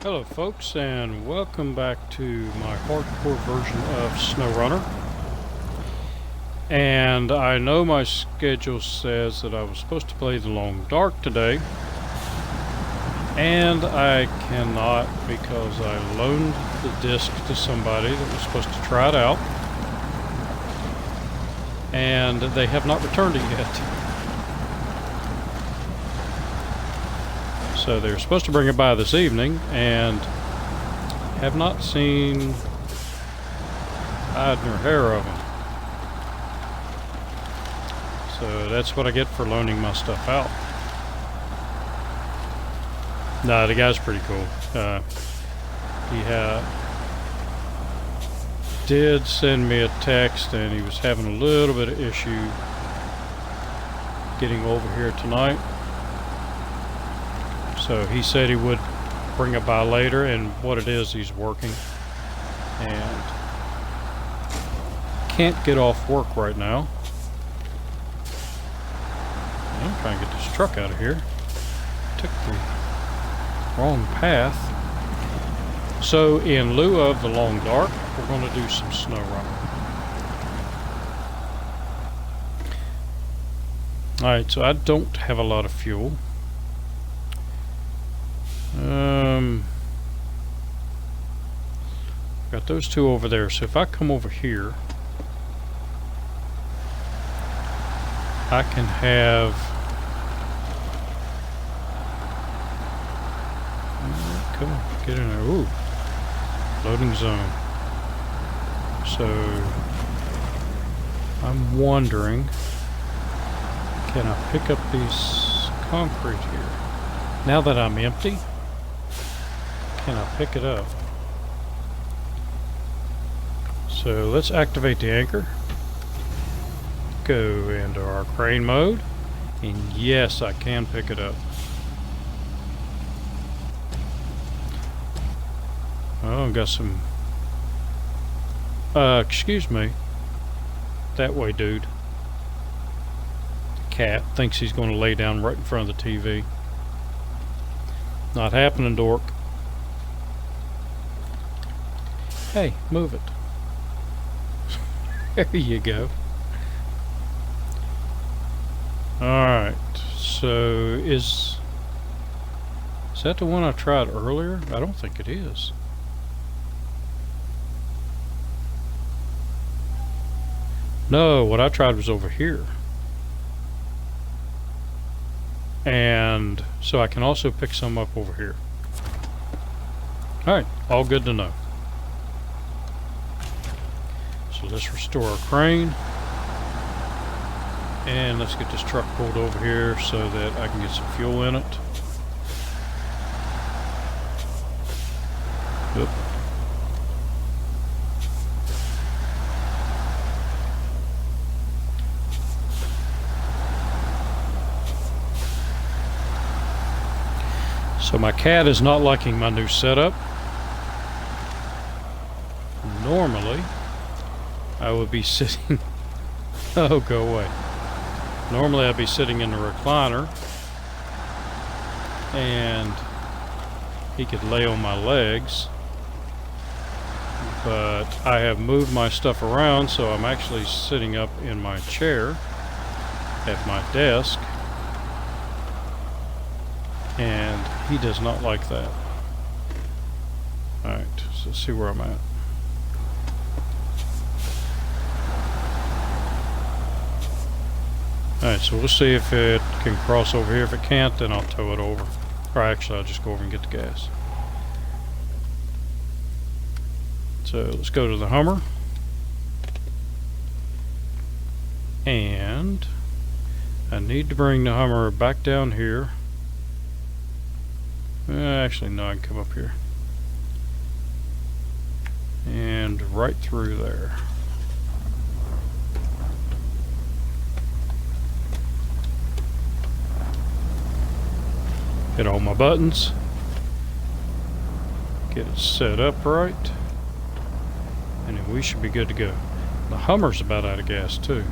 Hello folks, and welcome back to my hardcore version of SnowRunner. And I know my schedule says that I was supposed to play the Long Dark today, and I cannot because I loaned the disc to somebody that was supposed to try it out, and they have not returned it yet. So they're supposed to bring it by this evening, and have not seen hide nor hair of them. So that's what I get for loaning my stuff out. Nah, the guy's pretty cool. He did send me a text, and he was having a little bit of issue getting over here tonight. So he said he would bring it by later, and what it is, he's working and can't get off work right now. I'm trying to get this truck out of here. Took the wrong path. So in lieu of the Long Dark, we're going to do some SnowRunner. Alright, so I don't have a lot of fuel. Got those two over there, so if I come over here, I can have come on, get in there. Ooh, loading zone. So I'm wondering, can I pick up these concrete here? Now that I'm empty, can I pick it up? So let's activate the anchor. Go into our crane mode. And yes, I can pick it up. Oh, got some... excuse me. That way, dude. The cat thinks he's going to lay down right in front of the TV. Not happening, dork. Hey, move it. There you go. Alright, so is that the one I tried earlier? I don't think it is. No, what I tried was over here. And so I can also pick some up over here. Alright, all good to know. So let's restore our crane. And let's get this truck pulled over here so that I can get some fuel in it. Oop. So my cat is not liking my new setup. Normally, I would be sitting... Oh, go away. Normally I'd be sitting in the recliner and he could lay on my legs. But I have moved my stuff around, so I'm actually sitting up in my chair at my desk. And he does not like that. Alright, so let's see where I'm at. Alright, so we'll see if it can cross over here. If it can't, then I'll tow it over. Or actually, I'll just go over and get the gas. So let's go to the Hummer. And I need to bring the Hummer back down here. Actually, no, I can come up here. And right through there. Hit all my buttons. Get it set up right. And then we should be good to go. The Hummer's about out of gas too.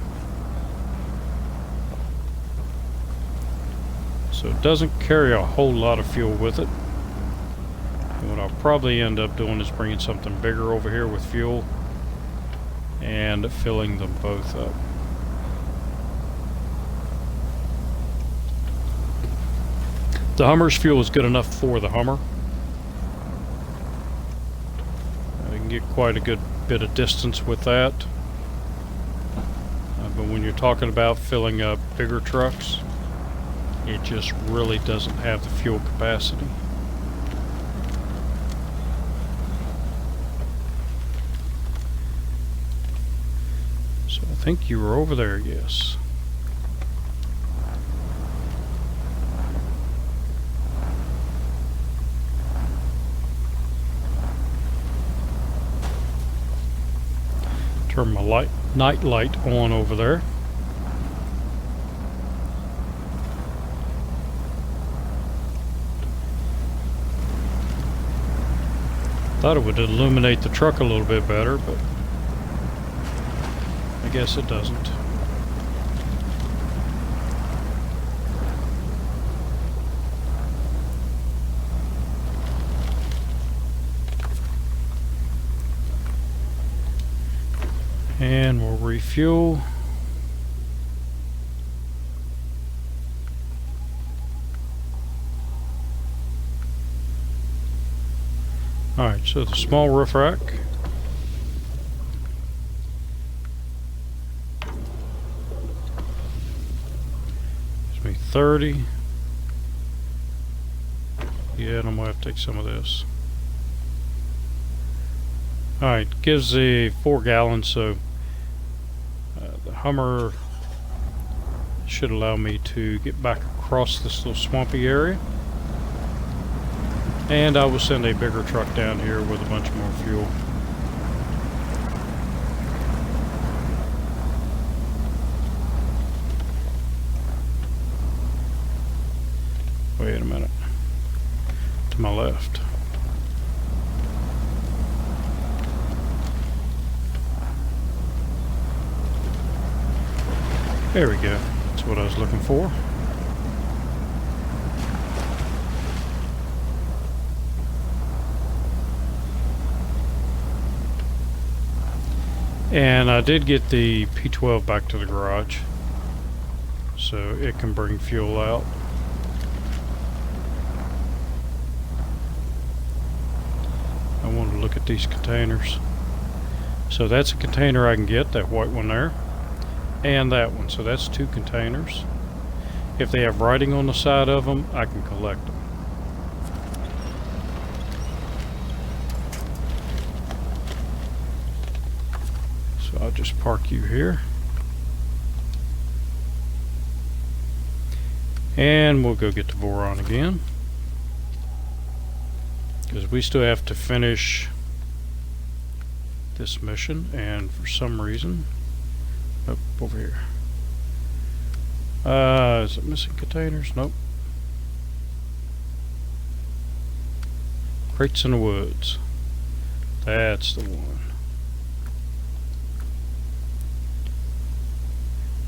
So it doesn't carry a whole lot of fuel with it. And what I'll probably end up doing is bringing something bigger over here with fuel and filling them both up. The Hummer's fuel is good enough for the Hummer. I can get quite a good bit of distance with that. But when you're talking about filling up bigger trucks, it just really doesn't have the fuel capacity. So I think you were over there, yes. Turn my night light on over there. Thought it would illuminate the truck a little bit better, but I guess it doesn't. And we'll refuel. Alright, so the small roof rack. Gives me 30. Yeah, and I'm gonna have to take some of this. Alright, gives the 4 gallons, so the Hummer should allow me to get back across this little swampy area. And I will send a bigger truck down here with a bunch more fuel. Wait a minute. To my left. There we go. That's what I was looking for. And I did get the P12 back to the garage, so it can bring fuel out. I want to look at these containers. So that's a container I can get, that white one there, and that one. So that's 2 containers. If they have writing on the side of them, I can collect them. I'll just park you here. And we'll go get the boron again, because we still have to finish this mission, and for some reason, oh, over here. Is it missing containers? Nope. Crates in the woods. That's the one.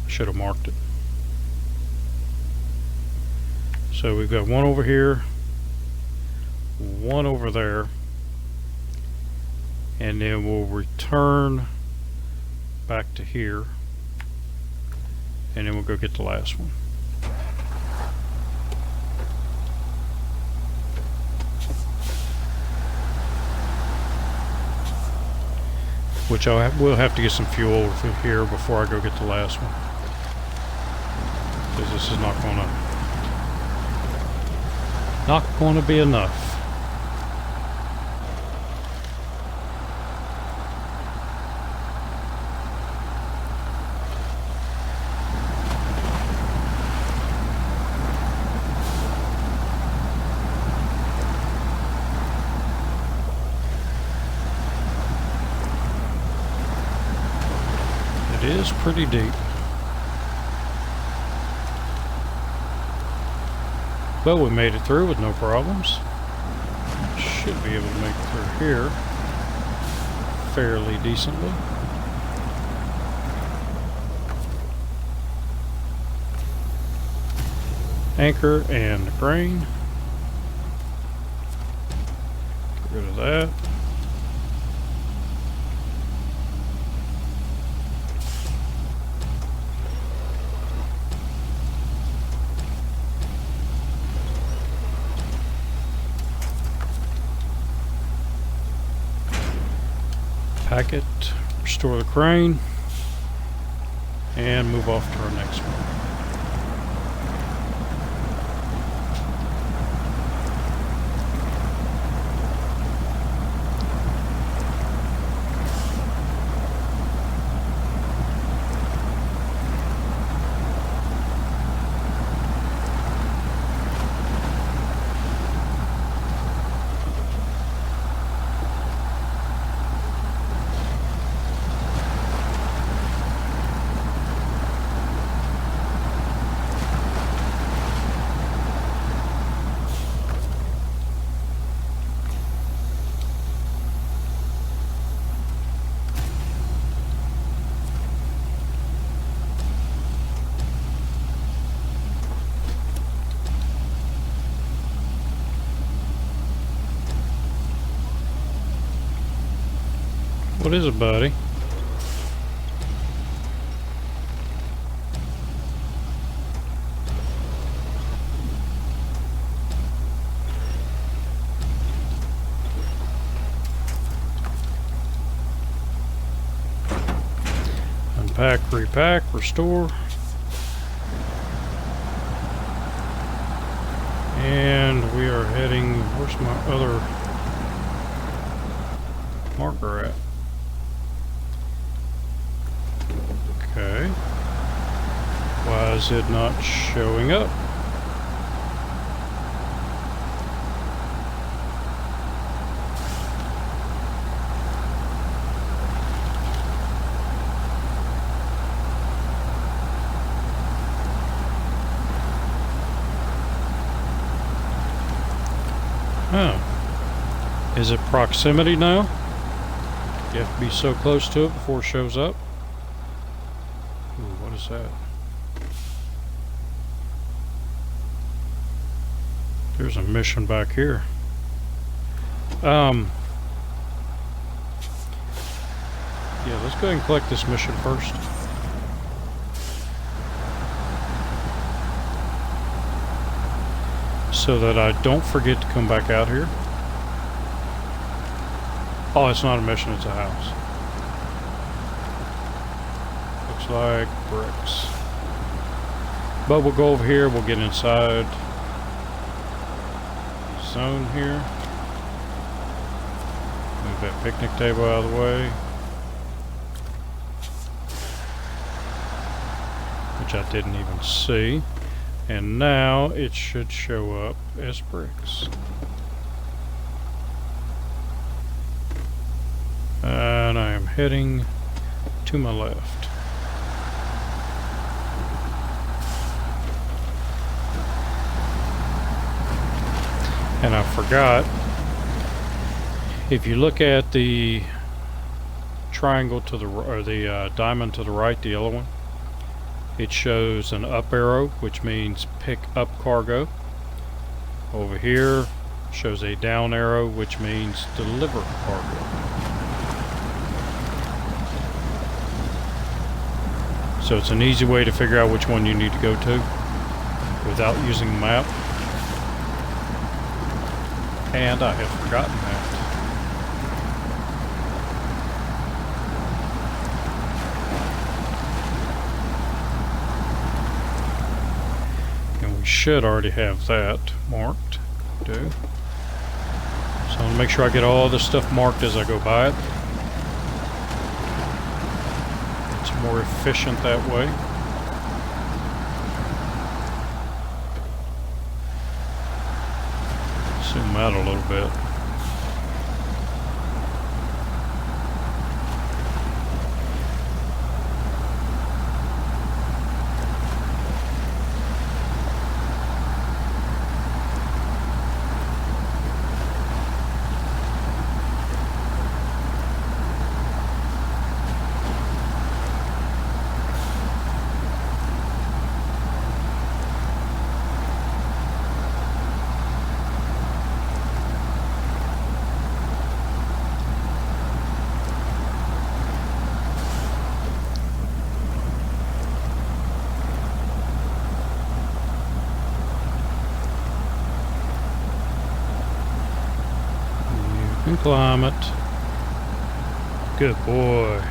Should have marked it. So we've got one over here, one over there, and then we'll return back to here, and then we'll go get the last one. Which we'll have to get some fuel over here before I go get the last one, because this is not gonna be enough. It is pretty deep. Well, we made it through with no problems. Should be able to make it through here fairly decently. Anchor and grain. that. Pack it, restore the crane, and move off to our next one. What is it, buddy? Unpack, repack, restore. And we are heading, where's my other marker at? Okay. Why is it not showing up? Oh. Is it proximity now? You have to be so close to it before it shows up? Ooh, what is that? There's a mission back here. Yeah, let's go ahead and collect this mission first. So that I don't forget to come back out here. Oh, it's not a mission, it's a house. Looks like bricks. But we'll go over here, we'll get inside the zone here. Move that picnic table out of the way. Which I didn't even see. And now it should show up as bricks. And I am heading to my left. And I forgot, if you look at the triangle to the, or the diamond to the right, the yellow one, it shows an up arrow, which means pick up cargo. Over here shows a down arrow, which means deliver cargo. So it's an easy way to figure out which one you need to go to without using the map. And I had forgotten that. Should already have that marked. Do. So I'm gonna make sure I get all this stuff marked as I go by it. It's more efficient that way. Zoom out a little bit. climate. Good boy.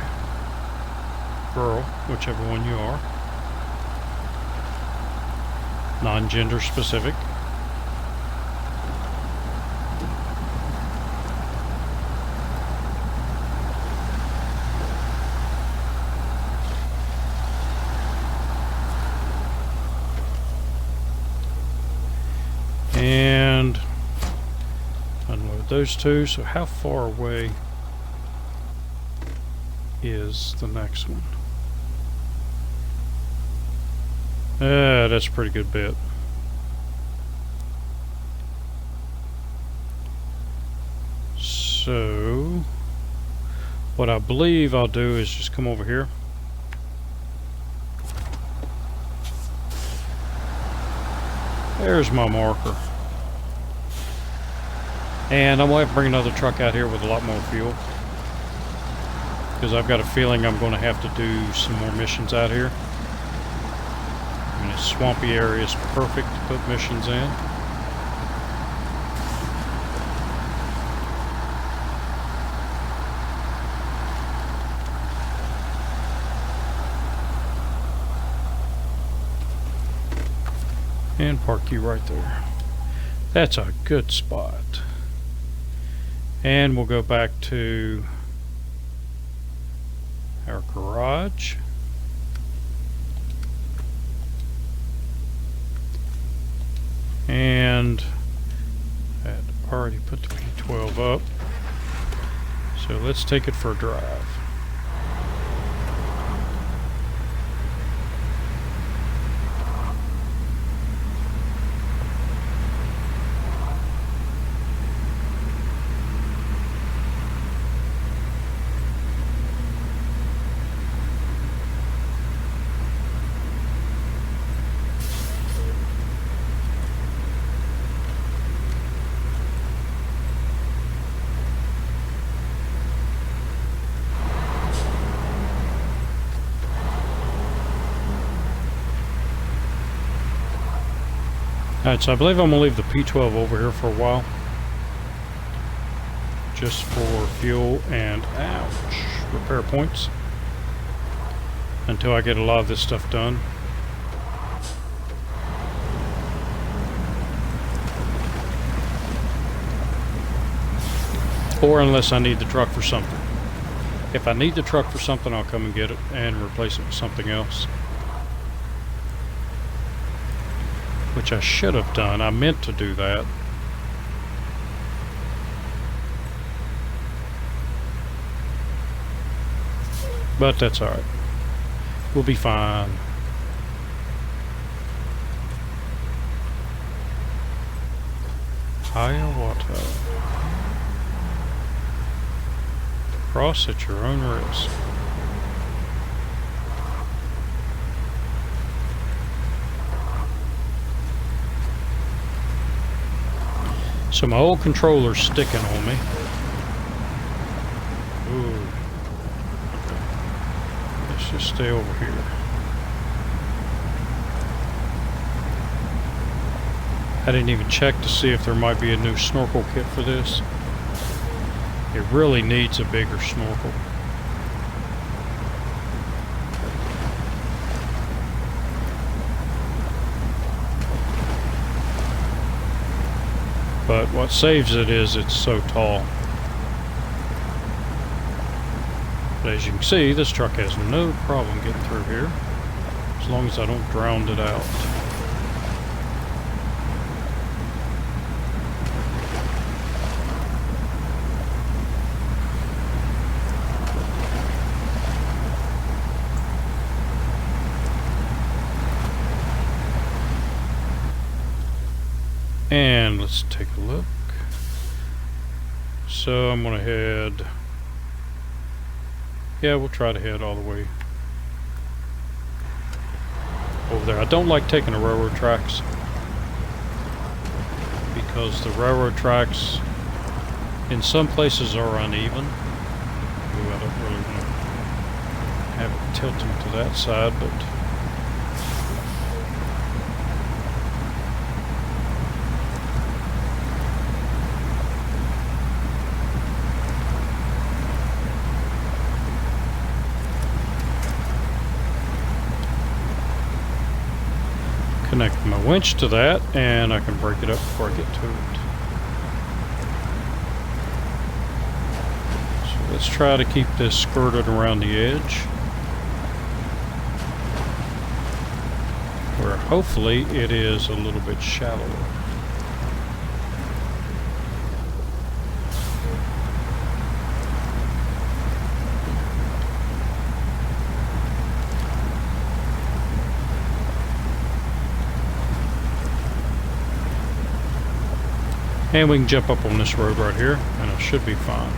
Girl, whichever one you are. Non-gender specific. And unload those two. So how far away is the next one? That's a pretty good bit. So what I believe I'll do is just come over here. There's my marker. And I'm going to have to bring another truck out here with a lot more fuel, because I've got a feeling I'm going to have to do some more missions out here. I mean, this swampy area is perfect to put missions in. And park you right there. That's a good spot. And we'll go back to our garage. And that already put the P12 up. So let's take it for a drive. Alright, so I believe I'm going to leave the P12 over here for a while. Just for fuel and, ouch, repair points. Until I get a lot of this stuff done. Or unless I need the truck for something. If I need the truck for something, I'll come and get it and replace it with something else. Which I should have done. I meant to do that. But that's alright. We'll be fine. Higher water. Cross at your own risk. So my old controller's sticking on me. Ooh. Okay. Let's just stay over here. I didn't even check to see if there might be a new snorkel kit for this. It really needs a bigger snorkel. But what saves it is it's so tall. But as you can see, this truck has no problem getting through here, as long as I don't drown it out. And let's take a look. So I'm going to head... Yeah, we'll try to head all the way over there. I don't like taking the railroad tracks, because the railroad tracks in some places are uneven. Ooh, I don't really want to have it tilting to that side, but... Connect my winch to that, and I can break it up before I get to it. So let's try to keep this skirted around the edge, where hopefully it is a little bit shallower. And we can jump up on this road right here, and it should be fine.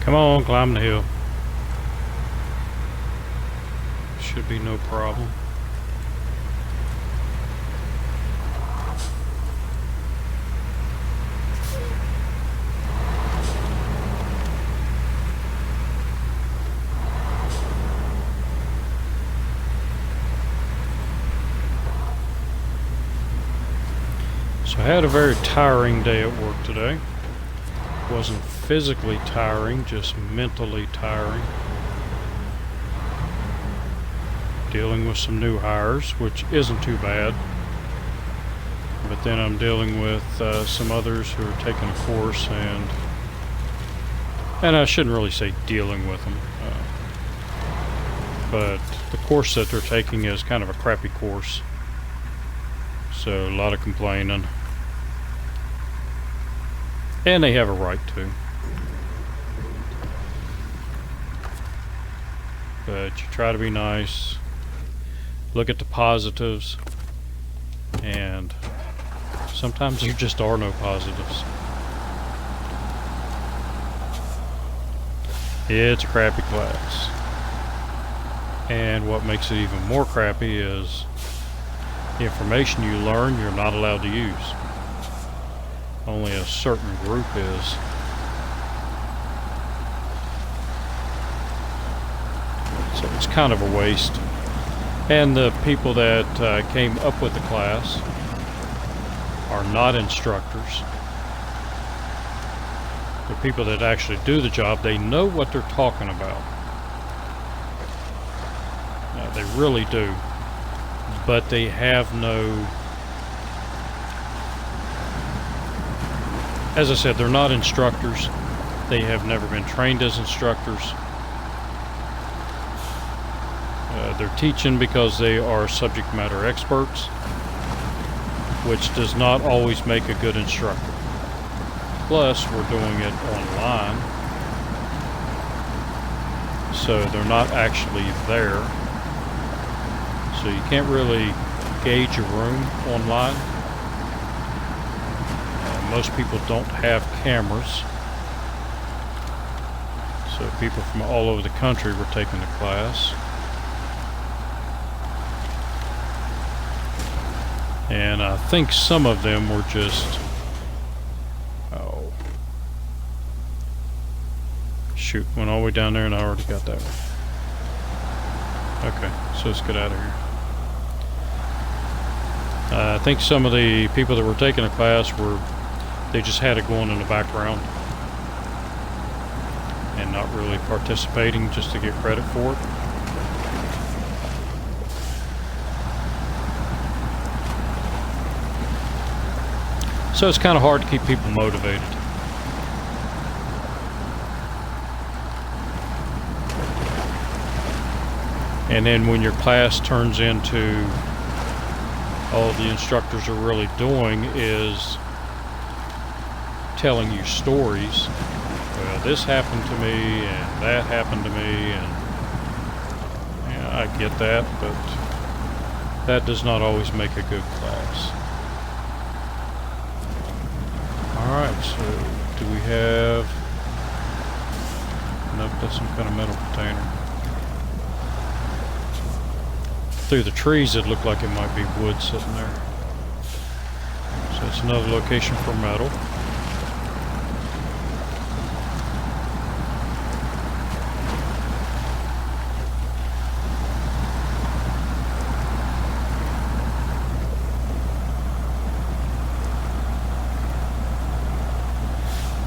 Come on, climb the hill. Should be no problem. So I had a very tiring day at work today. Wasn't physically tiring, just mentally tiring. Dealing with some new hires, which isn't too bad. But then I'm dealing with some others who are taking a course, and I shouldn't really say dealing with them. But the course that they're taking is kind of a crappy course. So a lot of complaining. And they have a right to. But you try to be nice, look at the positives, and sometimes there just are no positives. It's a crappy class. And what makes it even more crappy is the information you learn you're not allowed to use. Only a certain group is. So it's kind of a waste. And the people that came up with the class are not instructors. The people that actually do the job, they know what they're talking about. They really do. But they have no... As I said, they're not instructors. They have never been trained as instructors. They're teaching because they are subject matter experts, which does not always make a good instructor. Plus, we're doing it online, so they're not actually there. So you can't really gauge a room online. Most people don't have cameras, so people from all over the country were taking the class. And I think some of them were just, oh, shoot, went all the way down there and I already got that one. Okay, so let's get out of here. I think some of the people that were taking the class were, they just had it going in the background and not really participating just to get credit for it. So it's kind of hard to keep people motivated. And then when your class turns into all the instructors are really doing is telling you stories. Well, this happened to me and that happened to me, and yeah, I get that, but that does not always make a good class. Alright, so do we have... Nope, that's some kind of metal container. through the trees, it looked like it might be wood sitting there. So it's another location for metal.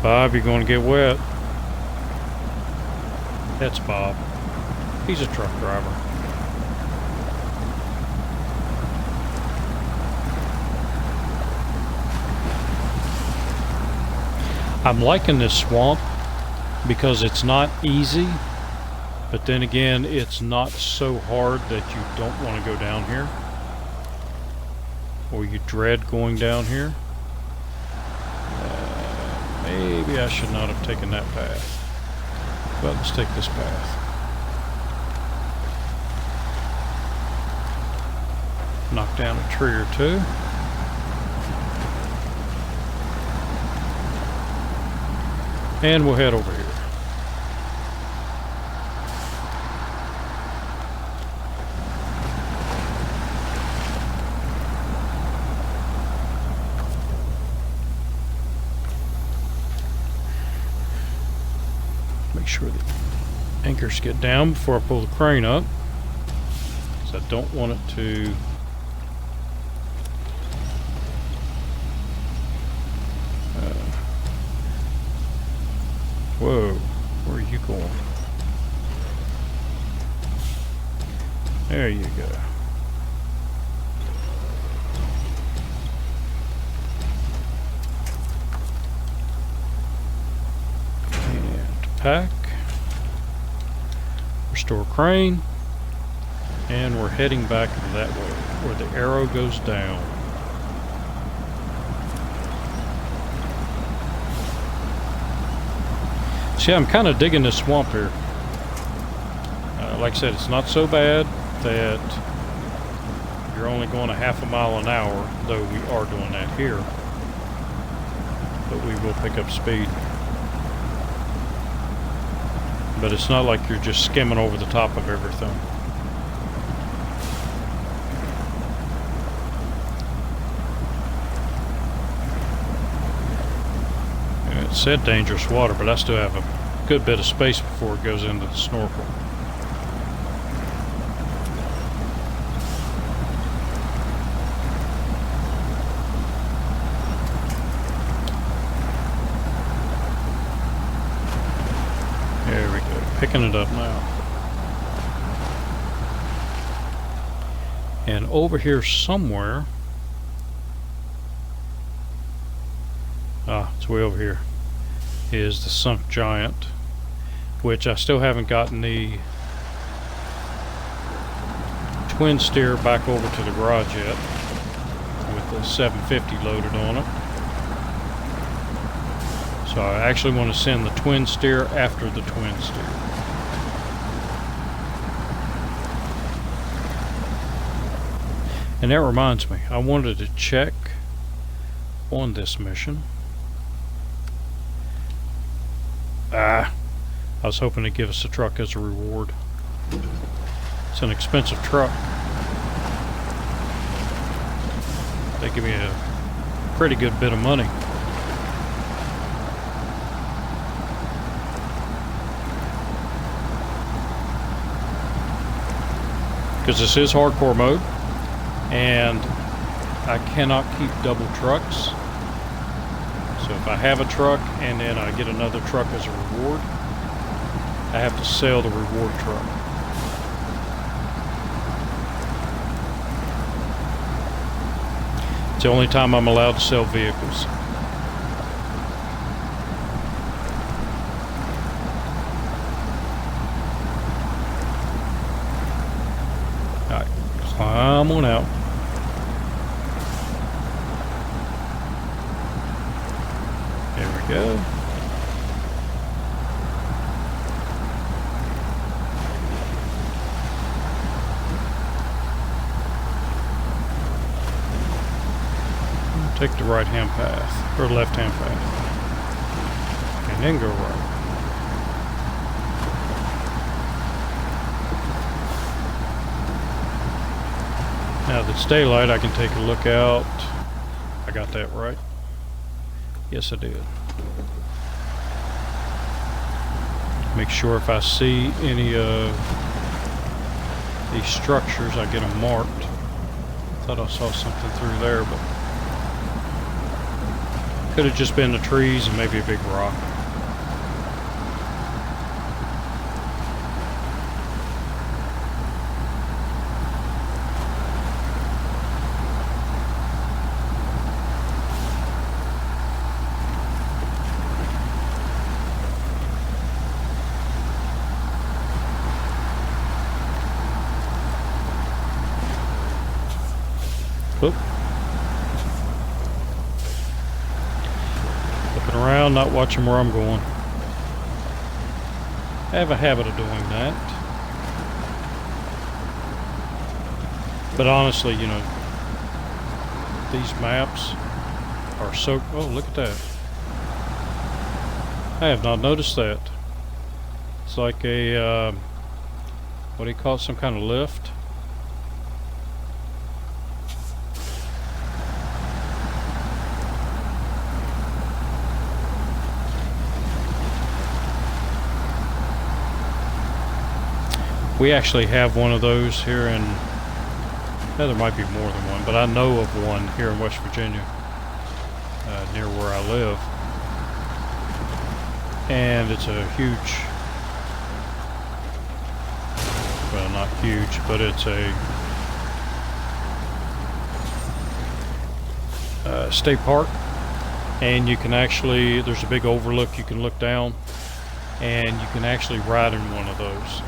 Bob, you're going to get wet. That's Bob. He's a truck driver. I'm liking this swamp because it's not easy, but then again, it's not so hard that you don't want to go down here, or you dread going down here. Maybe I should not have taken that path. But let's take this path. Knock down a tree or two. And we'll head over here. Make sure the anchors get down before I pull the crane up, because I don't want it to whoa, where are you going? There you go. Pack, restore crane, and we're heading back that way where the arrow goes down. See, I'm kind of digging this swamp here. Like I said, it's not so bad that you're only going a half a mile an hour, though we are doing that here, but we will pick up speed. But it's not like you're just skimming over the top of everything. And it said dangerous water, but I still have a good bit of space before it goes into the snorkel. Picking it up now. And over here somewhere, it's way over here, is the sunk giant, which I still haven't gotten the twin steer back over to the garage yet, with the 750 loaded on it. So I actually want to send the twin steer after the twin steer. And that reminds me, I wanted to check on this mission. I was hoping to give us a truck as a reward. It's an expensive truck. They give me a pretty good bit of money. Because this is hardcore mode, and I cannot keep double trucks. So if I have a truck and then I get another truck as a reward, I have to sell the reward truck. It's the only time I'm allowed to sell vehicles. Alright, climb on out. There we go. Take the right-hand path, or left-hand path, and then go right. Now that it's daylight, I can take a look out. I got that right. Yes, I did. Make sure if I see any of these structures, I get them marked. Thought I saw something through there, but could have just been the trees and maybe a big rock. Oop. Looking around, not watching where I'm going. I have a habit of doing that. But honestly, you know, these maps are so... Oh, look at that. I have not noticed that. It's like a... what do you call it? Some kind of lift. We actually have one of those here in, there might be more than one, but I know of one here in West Virginia, near where I live. And it's a huge, well, not huge, but it's a state park. And you can actually, there's a big overlook, you can look down, and you can actually ride in one of those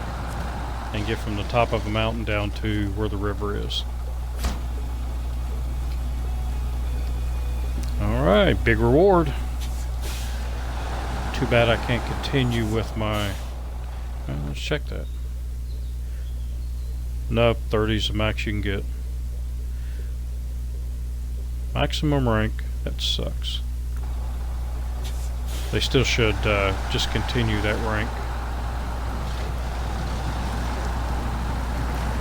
and get from the top of a mountain down to where the river is. Alright, big reward. Too bad I can't continue with my... Well, let's check that. Nope, 30 is the max you can get. Maximum rank, that sucks. They still should just continue that rank.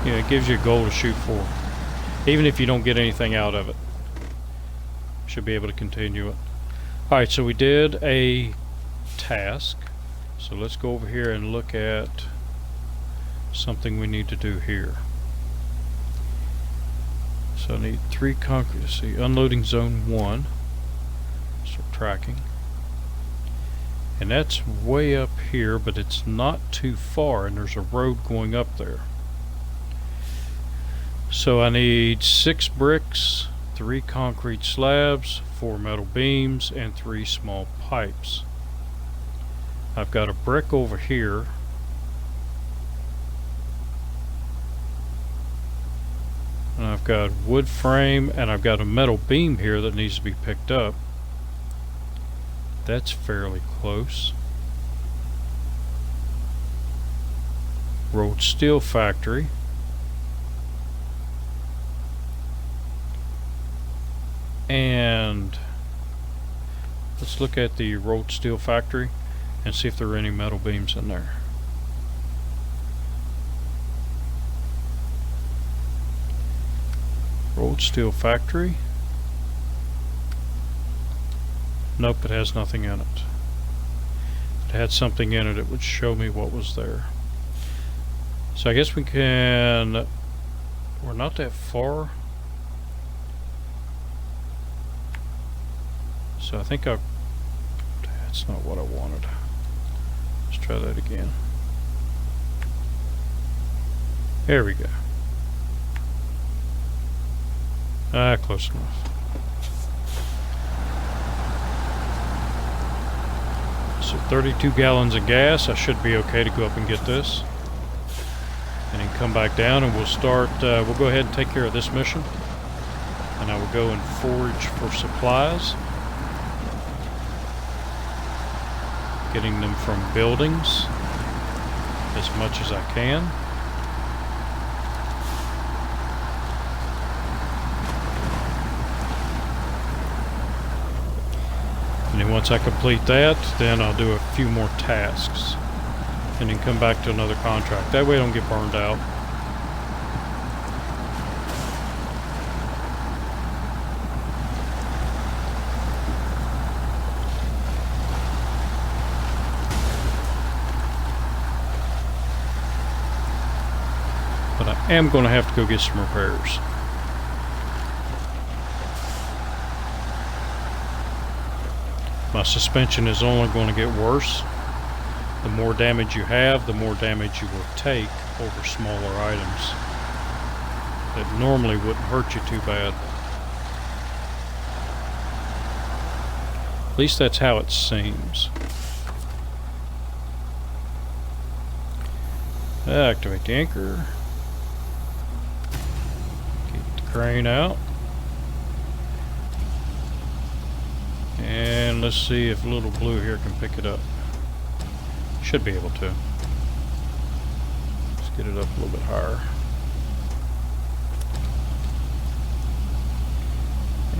Yeah, it gives you a goal to shoot for. Even if you don't get anything out of it. Should be able to continue it. Alright, so we did a task. So let's go over here and look at something we need to do here. So I need 3 concrete. Let's see, unloading zone 1. Start tracking. And that's way up here, but it's not too far, and there's a road going up there. So I need 6 bricks, 3 concrete slabs, 4 metal beams, and 3 small pipes. I've got a brick over here. And I've got wood frame, and I've got a metal beam here that needs to be picked up. That's fairly close. Rolled steel factory. And let's look at the rolled steel factory and see if there are any metal beams in there. Rolled steel factory. Nope, it has nothing in it. If it had something in it, it would show me what was there. So I guess we can... We're not that far. So I think that's not what I wanted. Let's try that again. There we go. Ah, close enough. So 32 gallons of gas. I should be okay to go up and get this. And then come back down and we'll start, we'll go ahead and take care of this mission. And I will go and forage for supplies. Getting them from buildings as much as I can. And then once I complete that, then I'll do a few more tasks and then come back to another contract. That way I don't get burned out. am going to have to go get some repairs. My suspension is only going to get worse. The more damage you have, the more damage you will take over smaller items that normally wouldn't hurt you too bad. At least that's how it seems. Activate the anchor. Get the crane out. And let's see if little blue here can pick it up. Should be able to. Let's get it up a little bit higher.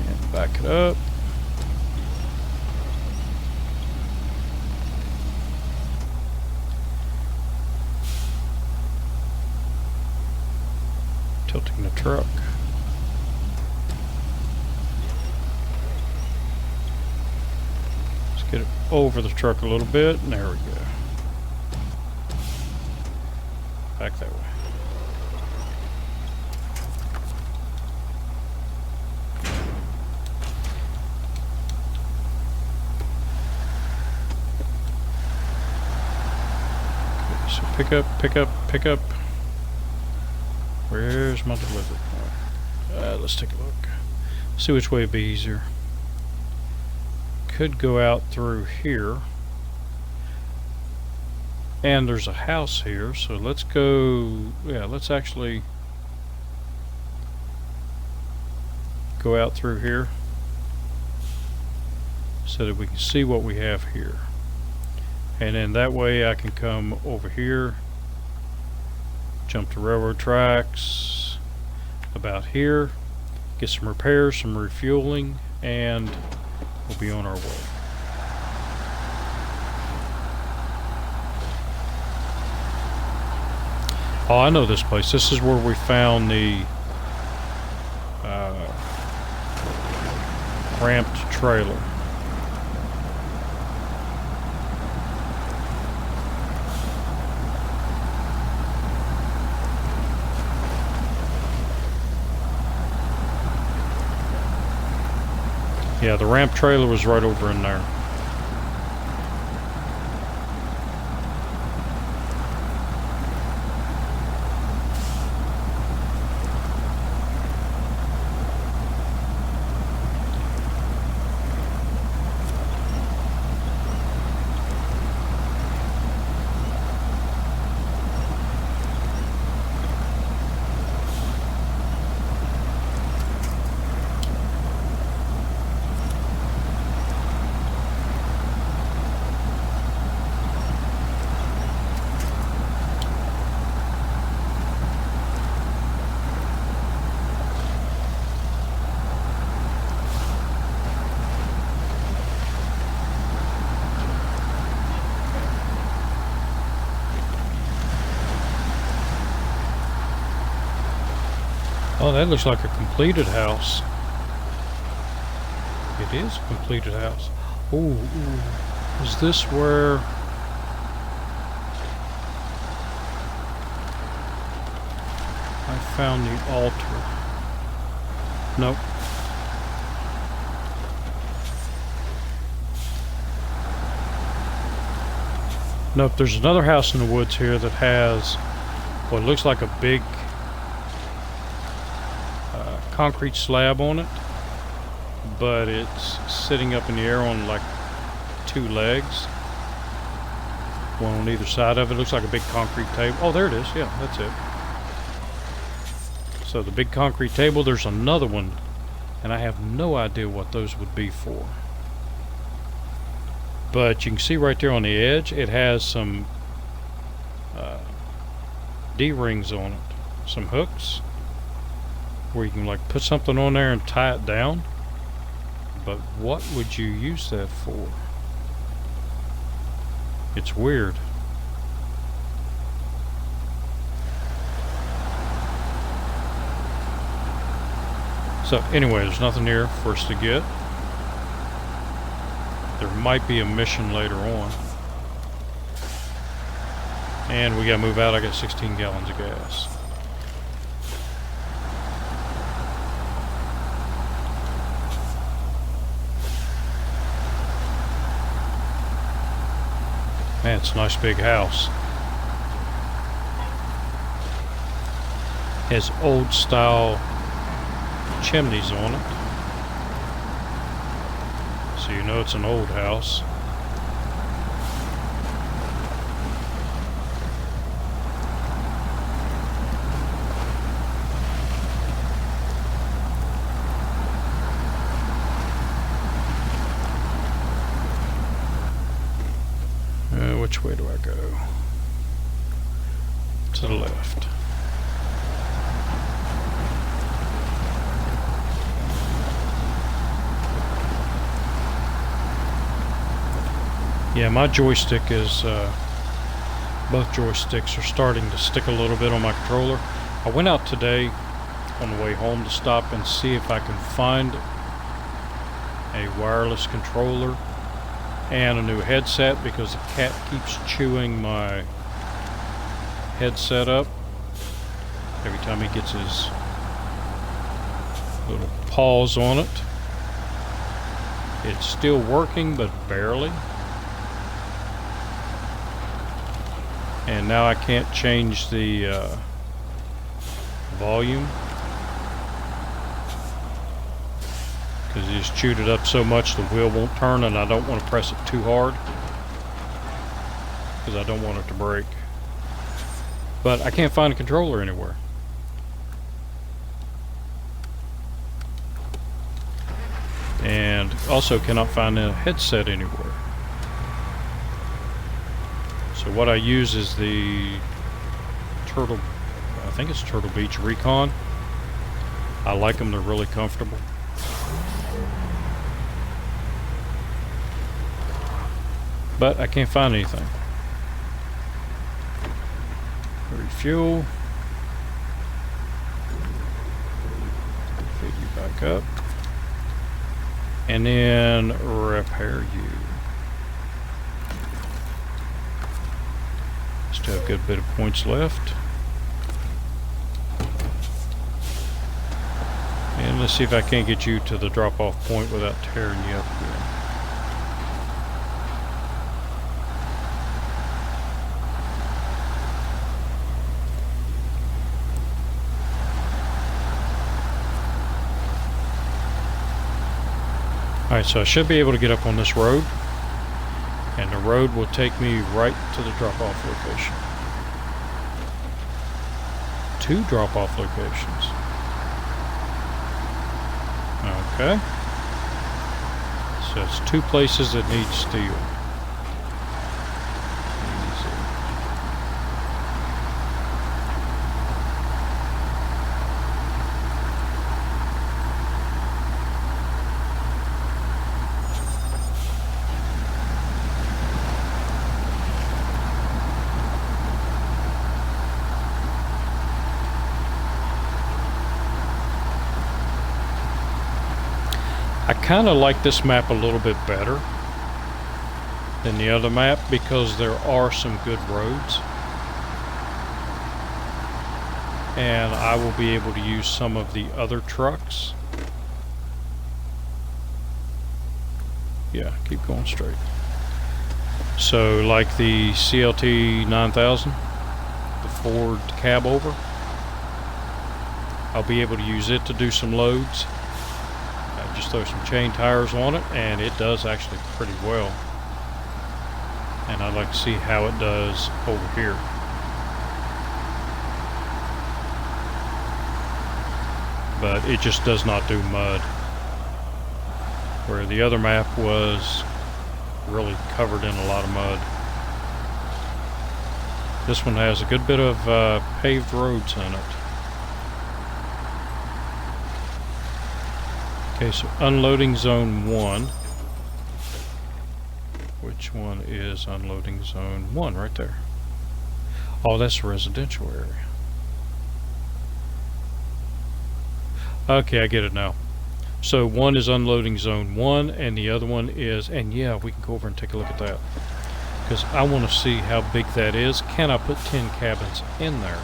And back it up. Tilting the truck. Let's get it over the truck a little bit, and there we go. Back that way. Okay, so pick up, pick up, pick up. Where's my delivery point? Let's take a look. See which way would be easier. Could go out through here. And there's a house here, so let's go, yeah, let's actually go out through here so that we can see what we have here. And then that way I can come over here, jump to railroad tracks about here, get some repairs, some refueling, and we'll be on our way. Oh, I know this place. This is where we found the ramped trailer. Yeah, the ramp trailer was right over in there. Oh, that looks like a completed house. It is a completed house. Ooh, is this where... I found the altar? Nope. Nope, there's another house in the woods here that has what looks like a big concrete slab on it, but it's sitting up in the air on like two legs, one on either side of it. It looks like a big concrete table. Oh, there it is. Yeah, that's it. So the big concrete table, there's another one, and I have no idea what those would be for. But you can see right there on the edge, it has some D-rings on it, some hooks, where you can like put something on there and tie it down. But what would you use that for? It's weird. So anyway, there's nothing here for us to get. There might be a mission later on. And we gotta move out. I got 16 gallons of gas. Man, it's a nice big house. Has old style chimneys on it. So you know it's an old house. Which way do I go? To the left. Yeah, my joystick is, both joysticks are starting to stick a little bit on my controller. I went out today on the way home to stop and see if I can find a wireless controller and a new headset, because the cat keeps chewing my headset up every time he gets his little paws on it. It's still working, but barely. And now I can't change the volume because he just chewed it up so much the wheel won't turn, and I don't want to press it too hard because I don't want it to break. But I can't find a controller anywhere. And also cannot find a headset anywhere. So what I use is the Turtle, I think it's Turtle Beach Recon. I like them, they're really comfortable. But I can't find anything. Refuel. Feed you back up. And then repair you. Still have a good bit of points left. And let's see if I can't get you to the drop-off point without tearing you up again. Alright, so I should be able to get up on this road, and the road will take me right to the drop-off location. 2 drop-off locations. Okay. So it's 2 places that need steel. I kind of like this map a little bit better than the other map because there are some good roads, and I will be able to use some of the other trucks. Yeah, keep going straight. So like the CLT 9000, the Ford cab over, I'll be able to use it to do some loads. Just throw some chain tires on it, and it does actually pretty well. And I'd like to see how it does over here. But it just does not do mud, where the other map was really covered in a lot of mud. This one has a good bit of paved roads in it. Okay, so unloading zone 1. Which one is unloading zone 1? Right there. Oh, that's a residential area. Okay, I get it now. So one is unloading zone 1 and the other one is, and yeah, we can go over and take a look at that. Because I want to see how big that is. Can I put 10 cabins in there?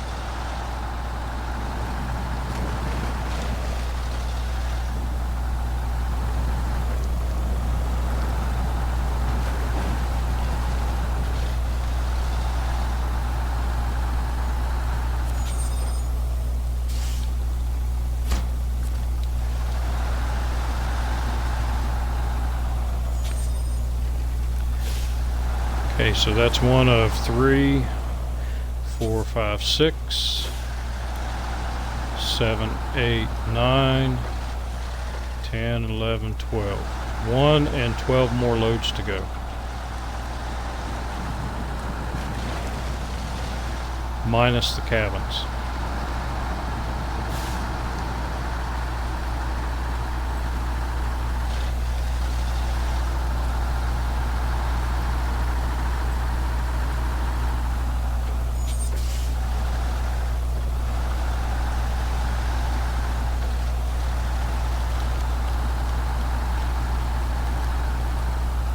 Okay, so that's one of 3, 4, 5, 6, 7, 8, 9, 10, 11, 12. 1 and 12 more loads to go. Minus the cabins.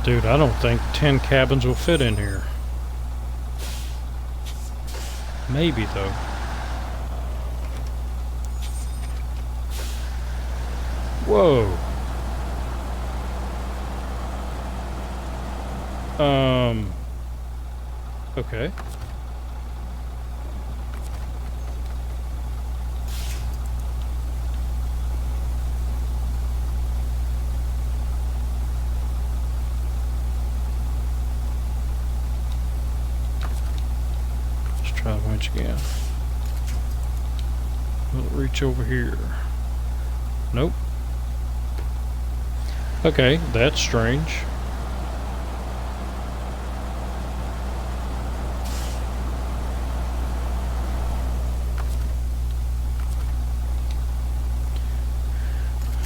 Dude, I don't think 10 cabins will fit in here. Maybe, though. Whoa. Okay. Try the winch again. Will it reach over here? Nope. Okay, that's strange.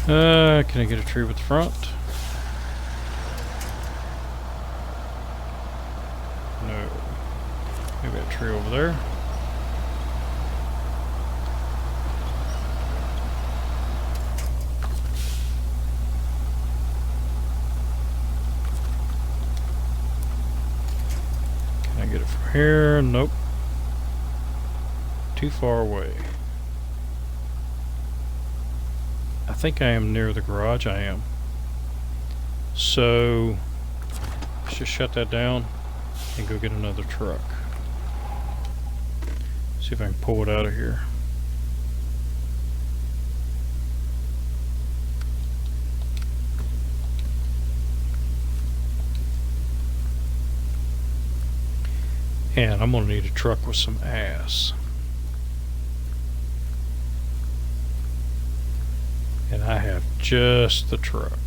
Can I get a tree with the front? No. Maybe a tree over there. Can I get it from here? Nope. Too far away. I think I am near the garage. I am. So let's just shut that down and go get another truck. See if I can pull it out of here. And I'm gonna need a truck with some ass. And I have just the truck.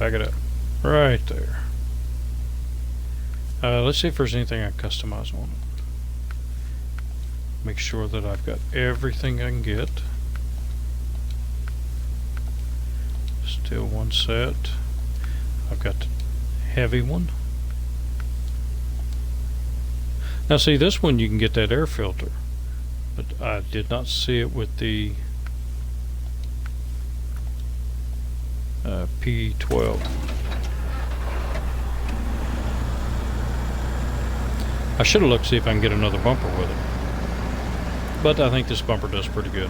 Back it up. Right there. Let's see if there's anything I can customize on it. Make sure that I've got everything I can get. Still one set. I've got the heavy one. Now see, this one you can get that air filter, but I did not see it with the P12. I should have looked to see if I can get another bumper with it, but I think this bumper does pretty good.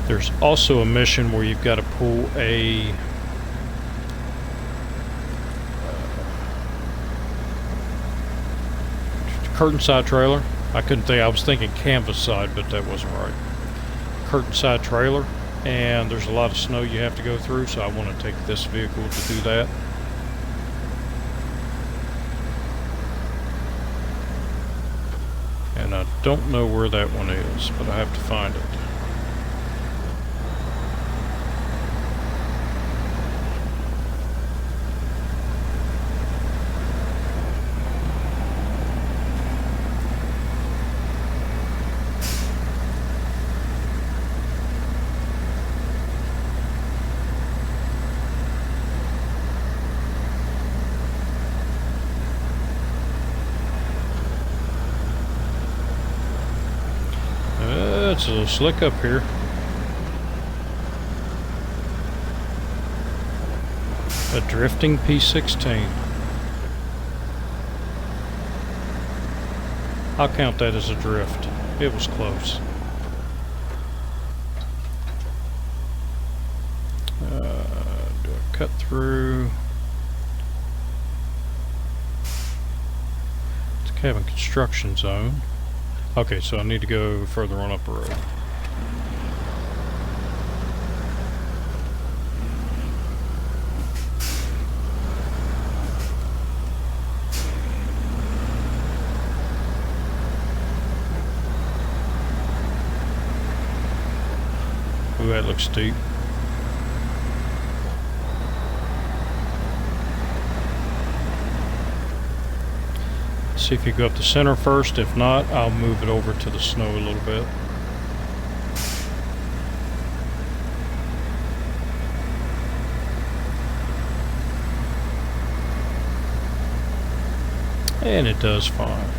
There's also a mission where you've got to pull a curtain side trailer. I couldn't think, I was thinking canvas side, but that wasn't right. Curtain side trailer, and there's a lot of snow you have to go through, so I want to take this vehicle to do that. And I don't know where that one is, but I have to find it. It's a little slick up here. A drifting P16. I'll count that as a drift. It was close. do I cut through? It's cabin construction zone. Okay, so I need to go further on up the road. Ooh, that looks steep. See if you go up the center first. If not, I'll move it over to the snow a little bit. And it does fine.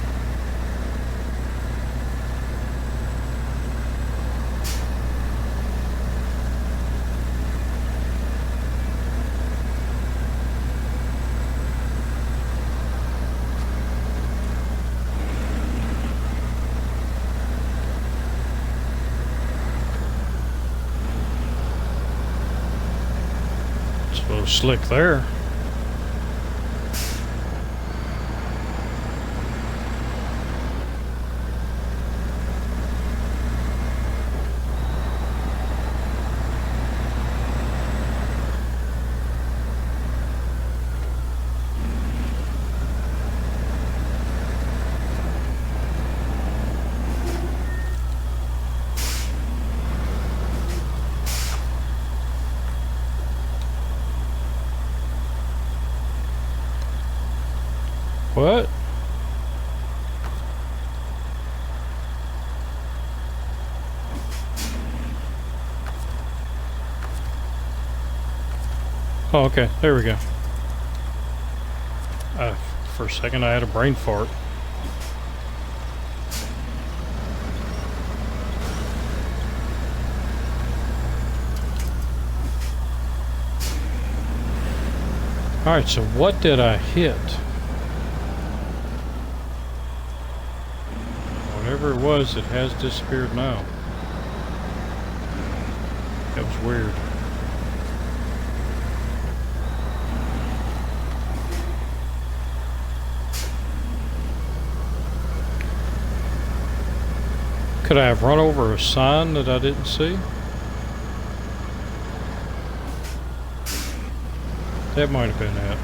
Slick there. What? Oh, okay. There we go. For a second I had a brain fart. Alright, so what did I hit? Whatever it was, it has disappeared now. That was weird. Could I have run over a sign that I didn't see? That might have been it.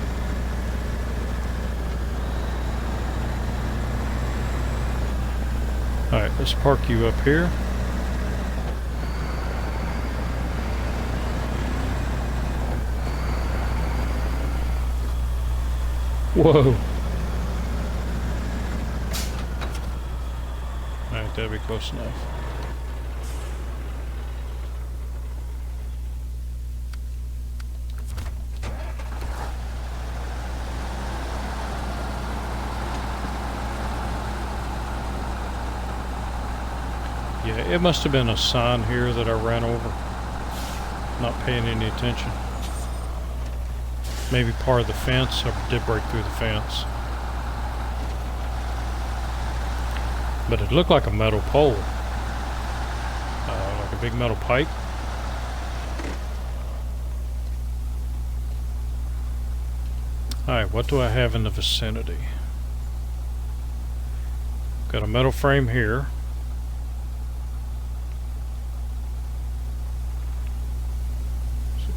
Alright, let's park you up here. Whoa. Alright, that'll be close enough. Yeah, it must have been a sign here that I ran over. Not paying any attention. Maybe part of the fence. I did break through the fence. But it looked like a metal pole. Like a big metal pipe. Alright, what do I have in the vicinity? Got a metal frame here.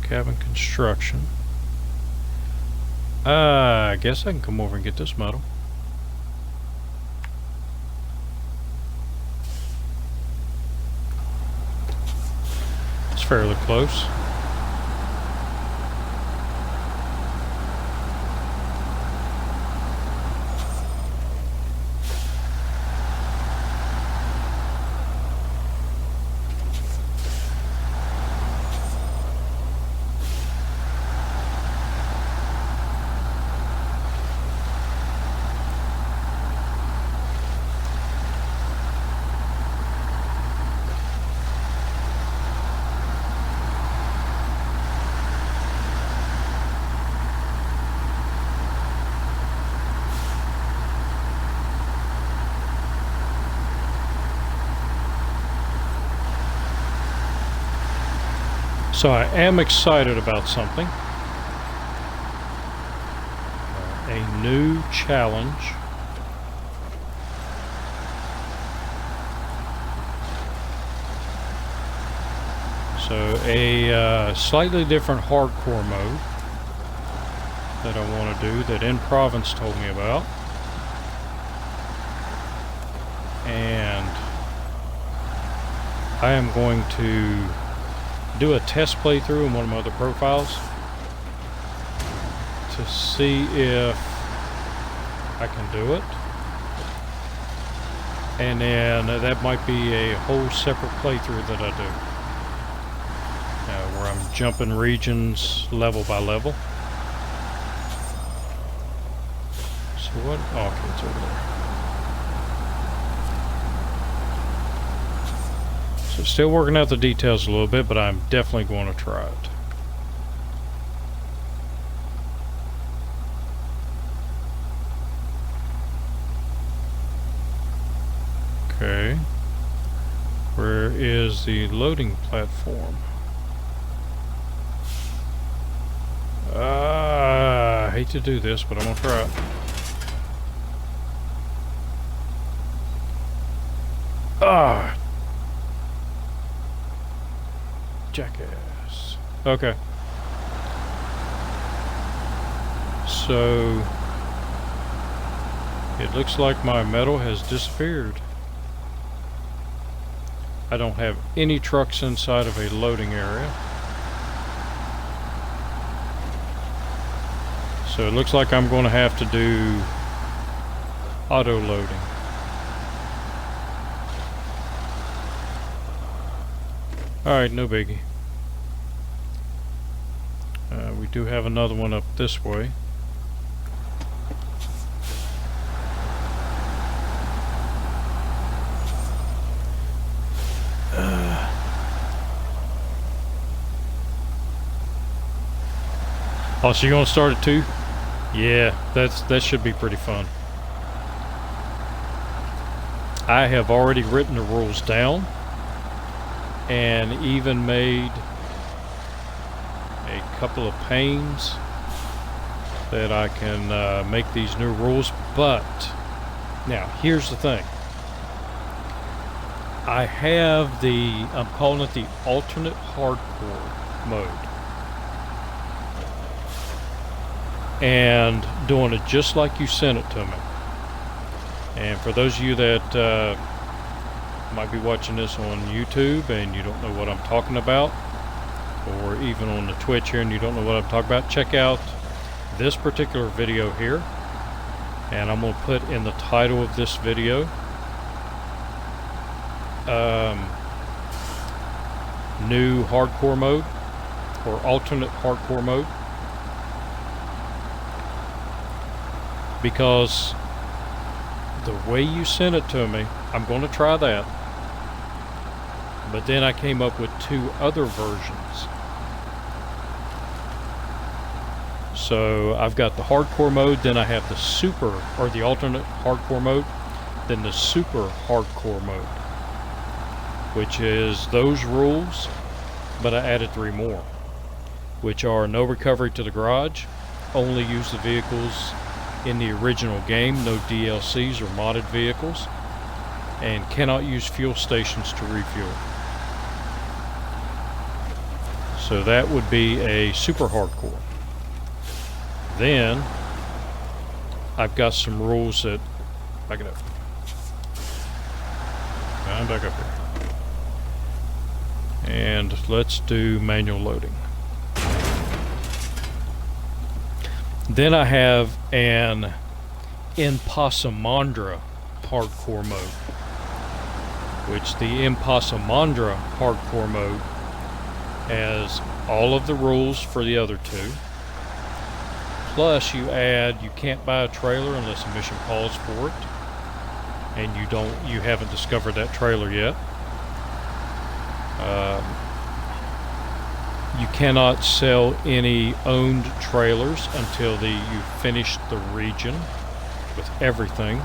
Cabin construction. I guess I can come over and get this metal. It's fairly close. So I am excited about something. a new challenge. So a slightly different hardcore mode that I want to do that In Province told me about. And I am going to do a test playthrough in one of my other profiles to see if I can do it. And then that might be a whole separate playthrough that I do. Where I'm jumping regions level by level. So what? Oh, okay, it's over there. So still working out the details a little bit, but I'm definitely going to try it. Okay. Where is the loading platform? I hate to do this, but I'm gonna try it. Ah, jackass. Okay. So it looks like my metal has disappeared. I don't have any trucks inside of a loading area. So it looks like I'm going to have to do auto loading. Alright, no biggie. We do have another one up this way. Oh, so you're going to start at 2? Yeah, that should be pretty fun. I have already written the rules down and even made a couple of panes that I can make these new rules. But now here's the thing. I have I'm calling it the alternate hardcore mode. And doing it just like you sent it to me. And for those of you that might be watching this on YouTube and you don't know what I'm talking about, or even on the Twitch here and you don't know what I'm talking about, check out this particular video here. And I'm going to put in the title of this video new hardcore mode, or alternate hardcore mode. Because the way you sent it to me, I'm going to try that. But then I came up with 2 other versions. So I've got the hardcore mode, then I have the super, or the alternate hardcore mode, then the super hardcore mode, which is those rules, but I added 3 more, which are no recovery to the garage, only use the vehicles in the original game, no DLCs or modded vehicles, and cannot use fuel stations to refuel. So that would be a super hardcore. Then I've got some rules that back it up. I'm back up here. And let's do manual loading. Then I have an Impossumandra hardcore mode, which the Impossumandra hardcore mode has all of the rules for the other 2. Plus you add, you can't buy a trailer unless a mission calls for it, and you haven't discovered that trailer yet. You cannot sell any owned trailers until you finish the region with everything.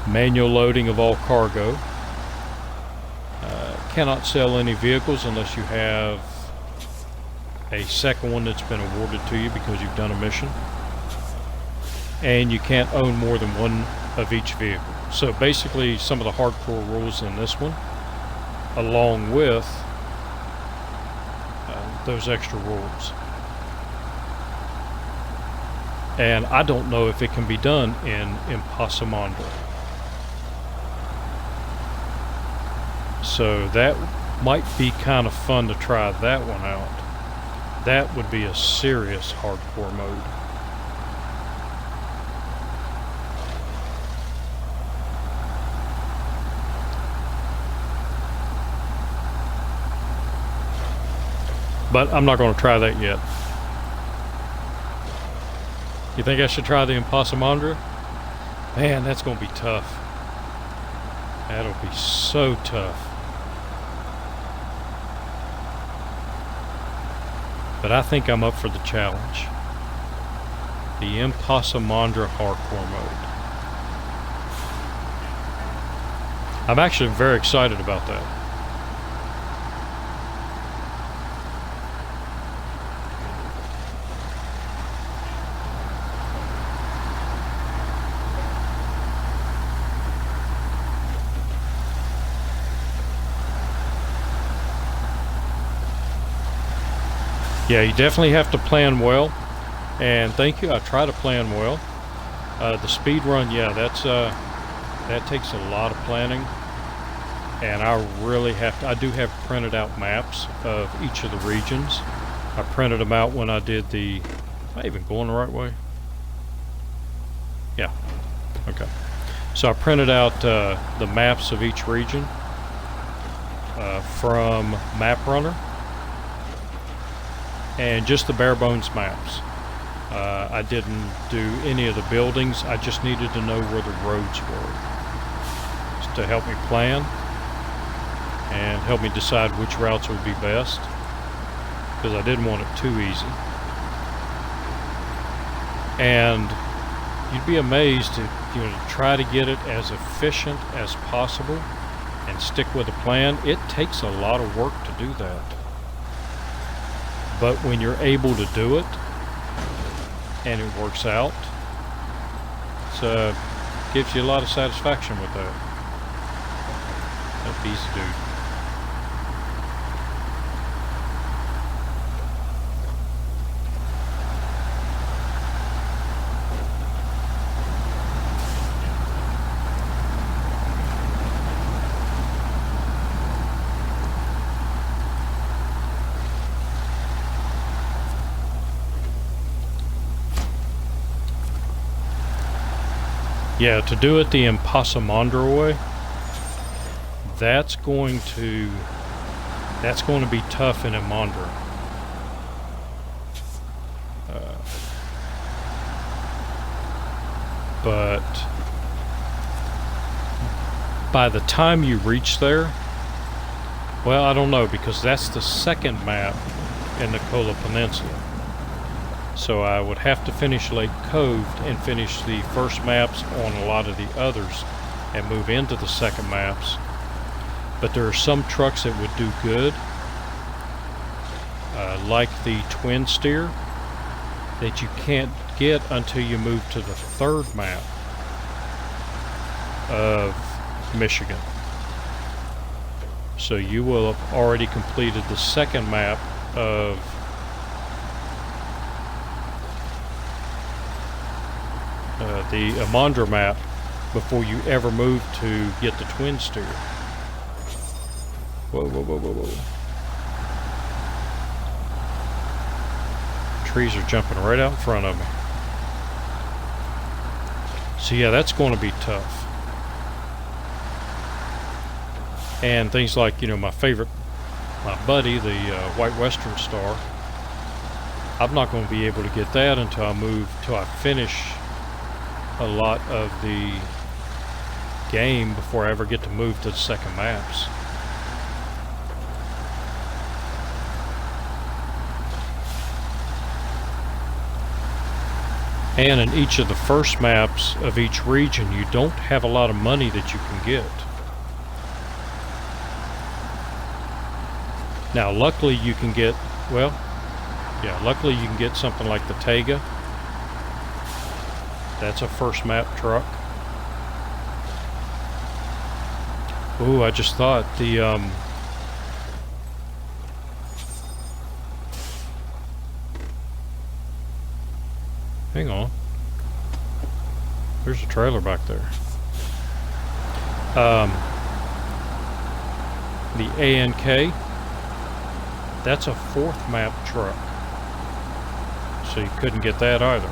Manual loading of all cargo. Cannot sell any vehicles unless you have a second one that's been awarded to you because you've done a mission. and you can't own more than one of each vehicle. So basically some of the hardcore rules in this one, along with those extra rules. And I don't know if it can be done in Impossible. So that might be kind of fun to try that one out. That would be a serious hardcore mode. But I'm not going to try that yet. You think I should try the Impossible? Man, that's going to be tough. That'll be so tough. But I think I'm up for the challenge. The Impossible hardcore mode. I'm actually very excited about that. Yeah, you definitely have to plan well, and thank you. I try to plan well. The speed run, yeah, that takes a lot of planning, and I really have to. I do have printed out maps of each of the regions. I printed them out when I did the. Am I even going the right way? Yeah. Okay. So I printed out the maps of each region from Map Runner. And just the bare bones maps. I didn't do any of the buildings. I just needed to know where the roads were, just to help me plan and help me decide which routes would be best, because I didn't want it too easy. And you'd be amazed to try to get it as efficient as possible and stick with a plan. It takes a lot of work to do that. But when you're able to do it, and it works out, it gives you a lot of satisfaction with that. That piece of dude. Yeah, to do it the Impossible way, that's going to be tough in Imandra. But by the time you reach there, well, I don't know, because that's the second map in the Kola Peninsula. So I would have to finish Lake Cove and finish the first maps on a lot of the others and move into the second maps. But there are some trucks that would do good, like the twin steer, that you can't get until you move to the third map of Michigan. So you will have already completed the second map of the Imandra map before you ever move to get the twin steer. Whoa, whoa, whoa, whoa, whoa. Trees are jumping right out in front of me. So yeah, that's going to be tough. And things like, my buddy, the White Western Star, I'm not going to be able to get that until I finish a lot of the game before I ever get to move to the second maps. And in each of the first maps of each region, you don't have a lot of money that you can get. Now, luckily you can get, luckily you can get something like the Taiga. That's a first map truck. Ooh, I just thought the hang on. There's a trailer back there. The ANK, that's a fourth map truck. So you couldn't get that either.